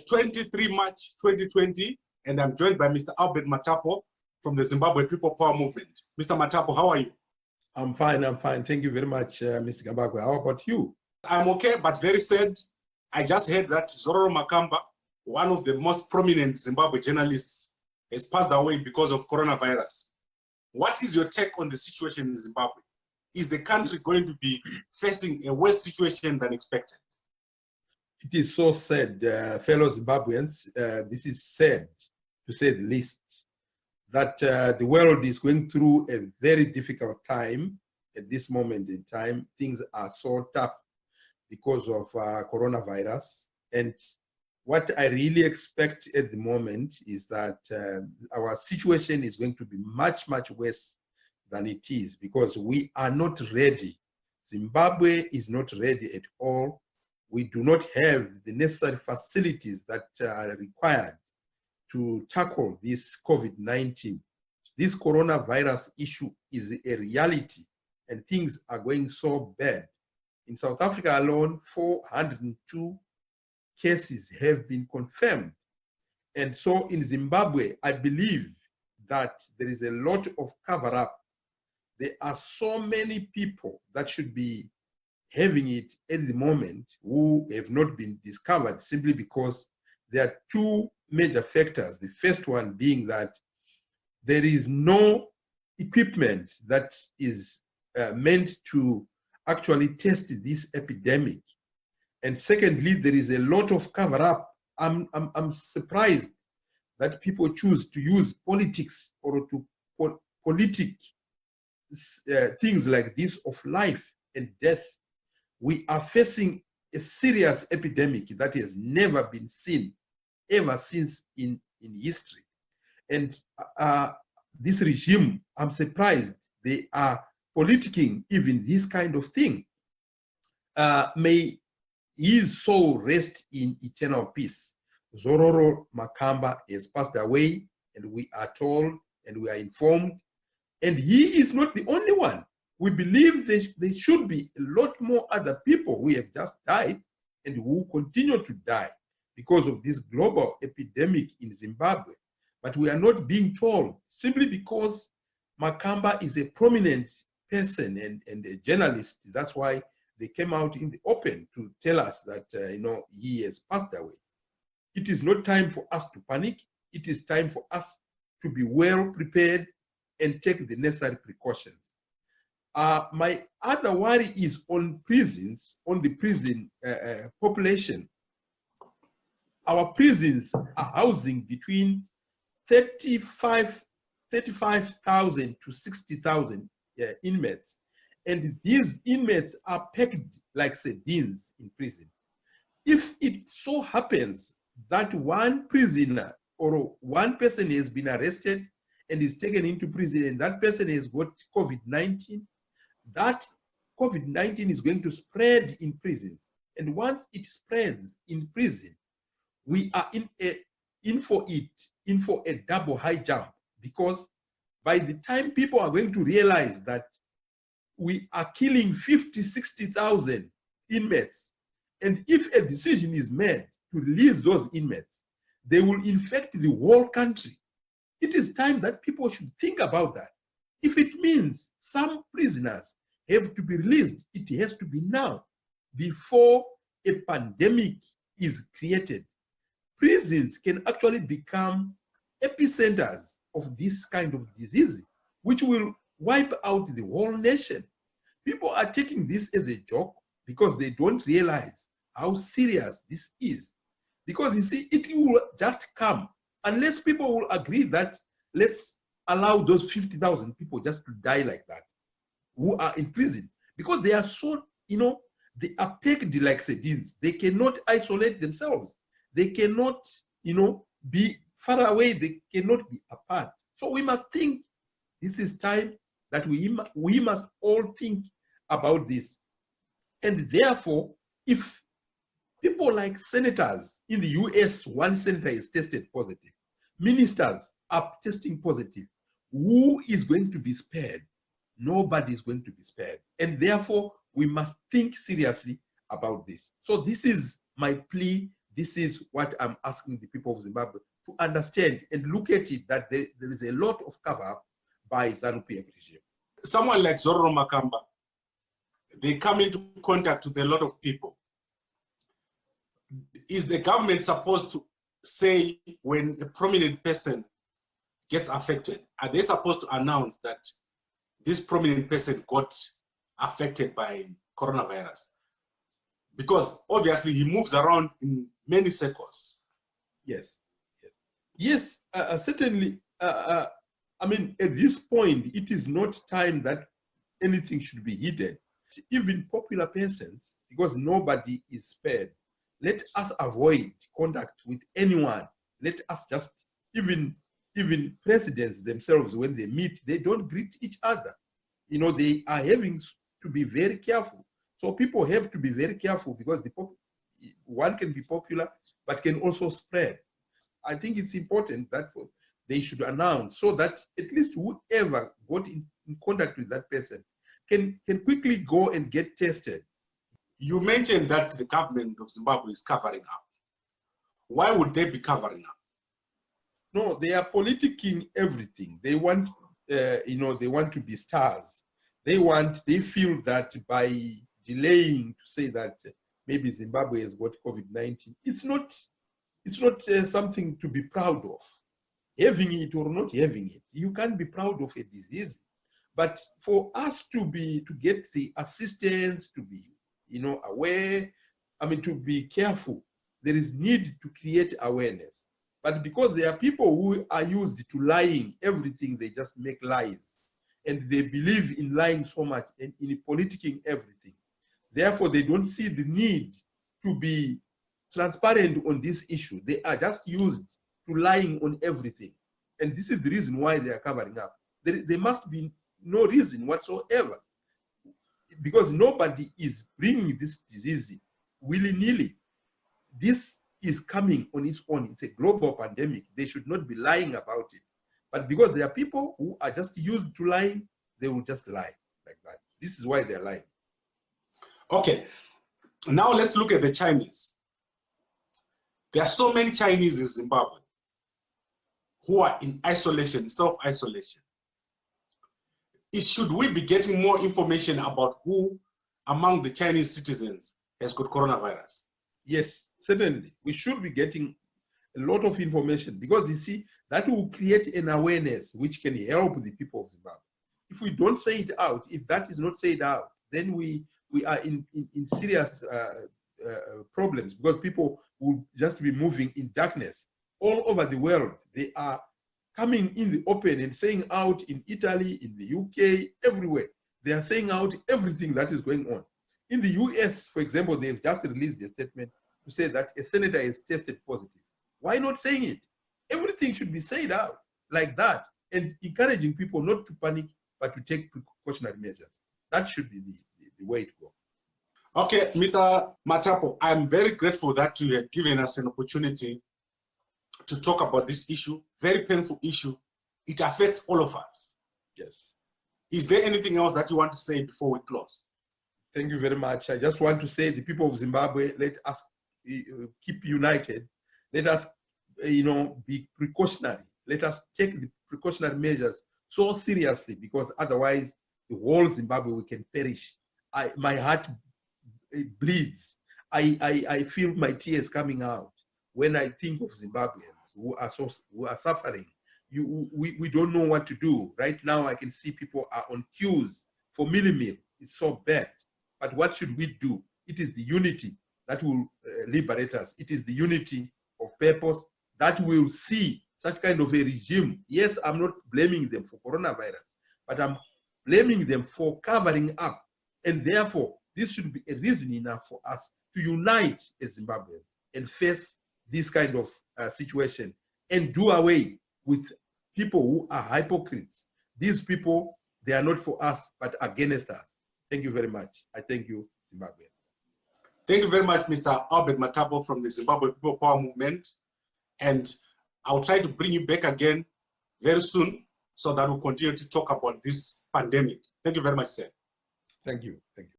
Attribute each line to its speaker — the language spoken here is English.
Speaker 1: 23 March 2020, and I'm joined by Mr. Albert Matapo from the Zimbabwe People Power Movement. Mr. Matapo, how are you?
Speaker 2: I'm fine. Thank you very much, Mr. Zimbabwe. How about you?
Speaker 1: I'm okay, but very sad. I just heard that Zororo Makamba, one of the most prominent Zimbabwe journalists, has passed away because of coronavirus. What is your take on the situation in Zimbabwe? Is the country going to be facing a worse situation than expected?
Speaker 2: It is so sad, fellow Zimbabweans. This is sad, to say the least, that the world is going through a very difficult time at this moment in time. Things are so tough because of coronavirus. And what I really expect at the moment is that our situation is going to be much, much worse than it is, because we are not ready. Zimbabwe is not ready at all. We do not have the necessary facilities that are required to tackle this COVID-19. This coronavirus issue is a reality, and things are going so bad. In South Africa alone, 402 cases have been confirmed. And so in Zimbabwe, I believe that there is a lot of cover-up. There are so many people that should be having it at the moment who have not been discovered, simply because there are two major factors. The first one being that there is no equipment that is meant to actually test this epidemic. And secondly, there is a lot of cover-up. I'm surprised that people choose to use politics or to politic things like this of life and death. We are facing a serious epidemic that has never been seen ever since in history. And this regime, I'm surprised they are politicking even this kind of thing. May his soul rest in eternal peace. Zororo Makamba has passed away, and we are told and we are informed. And he is not the only one. We believe there should be a lot more other people who have just died and who continue to die because of this global epidemic in Zimbabwe. But we are not being told, simply because Makamba is a prominent person and a journalist. That's why they came out in the open to tell us that he has passed away. It is not time for us to panic. It is time for us to be well prepared and take the necessary precautions. My other worry is on prisons, on the prison population. Our prisons are housing between 35,000 to 60,000 inmates. And these inmates are packed like sardines in prison. If it so happens that one prisoner or one person has been arrested and is taken into prison, and that person has got COVID-19, that COVID-19 is going to spread in prisons. And once it spreads in prison, we are in for a double high jump, because by the time people are going to realize that we are killing 50, 60,000 inmates, and if a decision is made to release those inmates, they will infect the whole country. It is time that people should think about that. If it means some prisoners have to be released, it has to be now, before a pandemic is created. Prisons can actually become epicenters of this kind of disease, which will wipe out the whole nation. People are taking this as a joke because they don't realize how serious this is. Because you see, it will just come unless people will agree that let's allow those 50,000 people just to die like that, who are in prison, because they are so, they are packed like sardines. They cannot isolate themselves. They cannot, be far away. They cannot be apart. So we must think, this is time that we must all think about this. And therefore, if people like senators in the US, one senator is tested positive, ministers are testing positive, who is going to be spared? Nobody is going to be spared. And therefore, we must think seriously about this. So this is my plea This is what I'm asking the people of Zimbabwe to understand and look at it, that there is a lot of cover-up by ZANU-PF regime.
Speaker 1: Someone like Zorro Makamba, they come into contact with a lot of people. Is the government supposed to say when a prominent person gets affected? Are they supposed to announce that this prominent person got affected by coronavirus? Because obviously he moves around in many circles.
Speaker 2: Yes, yes, certainly. I mean, at this point, it is not time that anything should be hidden. Even popular persons, because nobody is spared, let us avoid contact with anyone. Let us just, even presidents themselves, when they meet, they don't greet each other. You know, they are having to be very careful. So people have to be very careful, because one can be popular, but can also spread. I think it's important that they should announce, so that at least whoever got in contact with that person can quickly go and get tested.
Speaker 1: You mentioned that the government of Zimbabwe is covering up. Why would they be covering up?
Speaker 2: No, they are politicking everything. They want, they want to be stars. They feel that by delaying to say that maybe Zimbabwe has got COVID-19, it's not something to be proud of. Having it or not having it, you can't be proud of a disease. But for us to get the assistance, to be, aware, to be careful, there is need to create awareness. But because there are people who are used to lying, everything, they just make lies. And they believe in lying so much and in politicking everything. Therefore, they don't see the need to be transparent on this issue. They are just used to lying on everything. And this is the reason why they are covering up. There must be no reason whatsoever, because nobody is bringing this disease willy-nilly. This is coming on its own. It's a global pandemic. They should not be lying about it. But because there are people who are just used to lying, they will just lie like that. This is why they're lying.
Speaker 1: Okay, now let's look at the Chinese. There are so many Chinese in Zimbabwe who are in isolation, self-isolation. Should we be getting more information about who among the Chinese citizens has got coronavirus?
Speaker 2: Yes, certainly. We should be getting a lot of information, because you see, that will create an awareness which can help the people of Zimbabwe. If we don't say it out, if that is not said out, then we are in serious problems, because people will just be moving in darkness. All over the world, they are coming in the open and saying out in Italy, in the UK, everywhere. They are saying out everything that is going on. In the US, for example, they've just released a statement to say that a senator is tested positive. Why not saying it? Everything should be said out like that, and encouraging people not to panic, but to take precautionary measures. That should be the way to go.
Speaker 1: Okay, Mr. Matapo, I'm very grateful that you have given us an opportunity to talk about this issue, very painful issue. It affects all of us.
Speaker 2: Yes.
Speaker 1: Is there anything else that you want to say before we close?
Speaker 2: Thank you very much. I just want to say, the people of Zimbabwe, let us keep united. Let us, be precautionary. Let us take the precautionary measures so seriously, because otherwise the whole Zimbabwe, we can perish. My heart bleeds. I feel my tears coming out when I think of Zimbabweans who are suffering. We don't know what to do. Right now, I can see people are on queues for meal. It's so bad. But what should we do? It is the unity that will liberate us. It is the unity of purpose that will see such kind of a regime. Yes, I'm not blaming them for coronavirus, but I'm blaming them for covering up. And therefore, this should be a reason enough for us to unite as Zimbabweans and face this kind of situation and do away with people who are hypocrites. These people, they are not for us, but against us. Thank you very much. I thank you, Zimbabweans.
Speaker 1: Thank you very much, Mr. Albert Matapo from the Zimbabwe People Power Movement. And I'll try to bring you back again very soon so that we'll continue to talk about this pandemic. Thank you very much, sir.
Speaker 2: Thank you. Thank you.